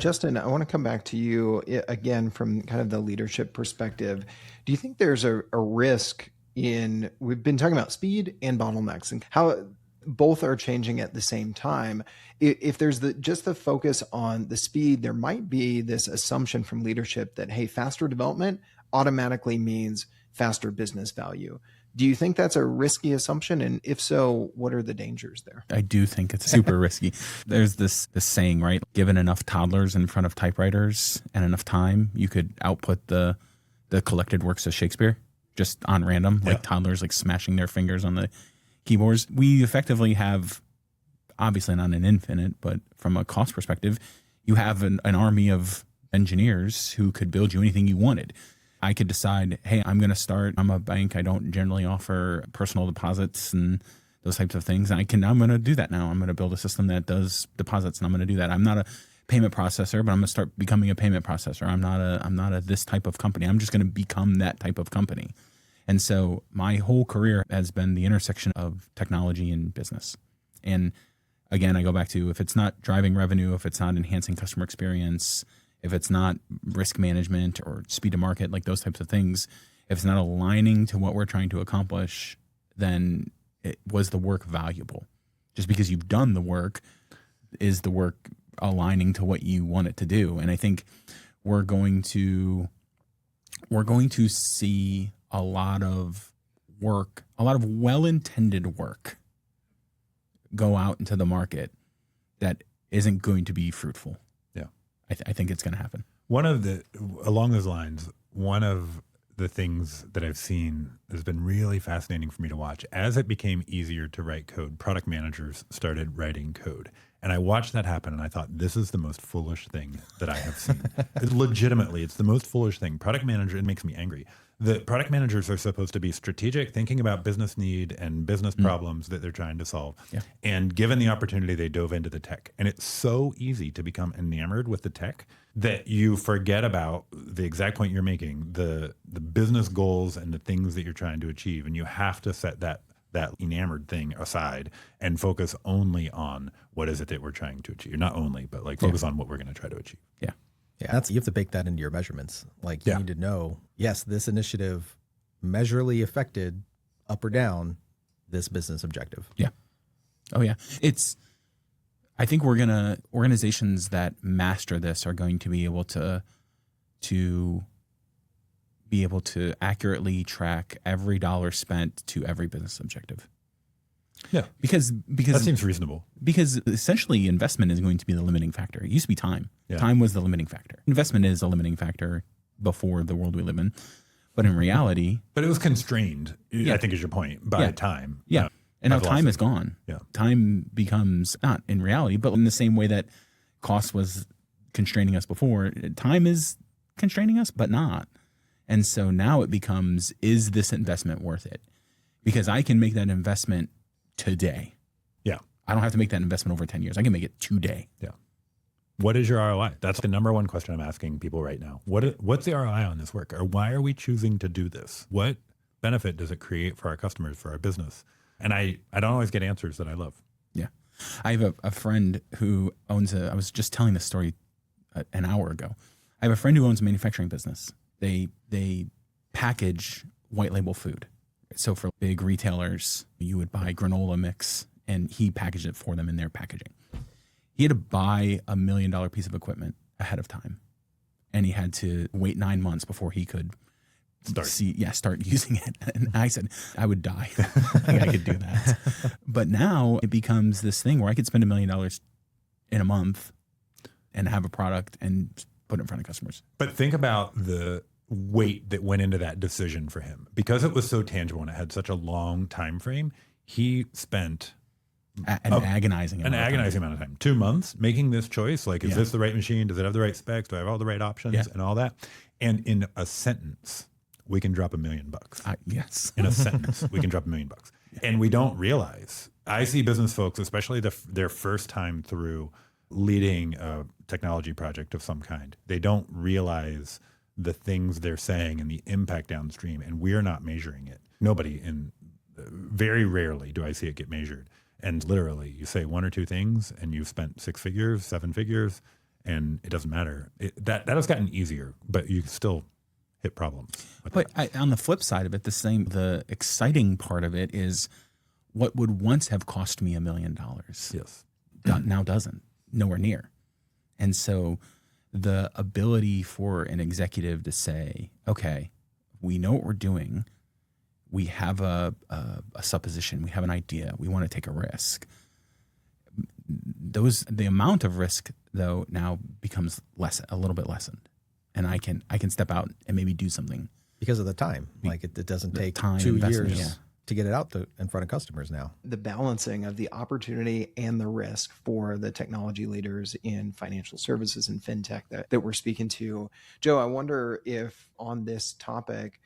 Justin, I want to come back to you again from kind of the leadership perspective. Do you think there's a risk in, we've been talking about speed and bottlenecks and how both are changing at the same time. If there's just the focus on the speed, there might be this assumption from leadership that, hey, faster development automatically means faster business value. Do you think that's a risky assumption? And if so, what are the dangers there? I do think it's super risky. There's this saying, right? Given enough toddlers in front of typewriters and enough time, you could output the collected works of Shakespeare just on random, like toddlers like smashing their fingers on the keyboards. We effectively have, obviously not an infinite, but from a cost perspective, you have an army of engineers who could build you anything you wanted. I could decide, hey, I'm going to start, I'm a bank, I don't generally offer personal deposits and those types of things. I'm going to do that now. I'm going to build a system that does deposits, and I'm going to do that. I'm not a payment processor, but I'm going to start becoming a payment processor. I'm not a this type of company. I'm just going to become that type of company. And so my whole career has been the intersection of technology and business. And again, I go back to, if it's not driving revenue, if it's not enhancing customer experience, if it's not risk management or speed to market, like those types of things, if it's not aligning to what we're trying to accomplish, then was the work valuable? Just because you've done the work, is the work aligning to what you want it to do? And I think we're going to see a lot of work, a lot of well-intended work go out into the market that isn't going to be fruitful. I think it's going to happen. Along those lines, one of the things that I've seen has been really fascinating for me to watch. As it became easier to write code, product managers started writing code. And I watched that happen, and I thought, this is the most foolish thing that I have seen. Legitimately, it's the most foolish thing. Product manager, it makes me angry. The product managers are supposed to be strategic, thinking about business need and business problems that they're trying to solve. Yeah. And given the opportunity, they dove into the tech. And it's so easy to become enamored with the tech that you forget about the exact point you're making, the business goals and the things that you're trying to achieve. And you have to set that enamored thing aside and focus only on what is it that we're trying to achieve. Not only, but like focus on what we're going to try to achieve. Yeah. Yeah, you have to bake that into your measurements. Like you need to know, yes, this initiative measurably affected up or down this business objective. Yeah. Oh yeah. I think organizations that master this are going to be able to be able to accurately track every dollar spent to every business objective. Yeah. Because that seems reasonable. Because essentially investment is going to be the limiting factor. It used to be time. Yeah. Time was the limiting factor. Investment is a limiting factor before the world we live in. But in reality... But it was constrained, I think is your point, by time. Yeah. And now time is gone. Yeah. Time becomes, not in reality, but in the same way that cost was constraining us before, time is constraining us, but not. And so now it becomes, is this investment worth it? Because I can make that investment today. Yeah. I don't have to make that investment over 10 years. I can make it today. Yeah. What is your ROI? That's the number one question I'm asking people right now. What's the ROI on this work? Or why are we choosing to do this? What benefit does it create for our customers, for our business? And I don't always get answers that I love. Yeah. I have a friend who owns I was just telling this story an hour ago. I have a friend who owns a manufacturing business. They package white label food. So for big retailers, you would buy granola mix, and he packaged it for them in their packaging. He had to buy $1 million piece of equipment ahead of time, and he had to wait 9 months before he could start using it. And I said, I would die. I could do that. But now it becomes this thing where I could spend $1 million in a month and have a product and put it in front of customers. But think about the weight that went into that decision for him. Because it was so tangible and it had such a long time frame, he spent an agonizing amount of time. 2 months making this choice. Like, is this the right machine? Does it have the right specs? Do I have all the right options and all that? And in a sentence, we can drop $1 million. Yes. In a sentence, we can drop $1 million. Yeah. And we don't realize, I see business folks, especially their first time through leading a technology project of some kind, they don't realize the things they're saying and the impact downstream. And we're not measuring it. Very rarely do I see it get measured. And literally, you say one or two things and you've spent 6 figures, 7 figures, and it doesn't matter. That has gotten easier, but you still hit problems. But on the flip side of it, the exciting part of it is what would once have cost me $1 million. Yes. Now doesn't, nowhere near. And so the ability for an executive to say, okay, we know what we're doing. We have a supposition. We have an idea. We want to take a risk. The amount of risk though now becomes a little bit lessened, and I can step out and maybe do something because of the time. Like it doesn't take time 2 investment, years to get it out in front of customers now. The balancing of the opportunity and the risk for the technology leaders in financial services and fintech that we're speaking to. Joe, I wonder if on this topic,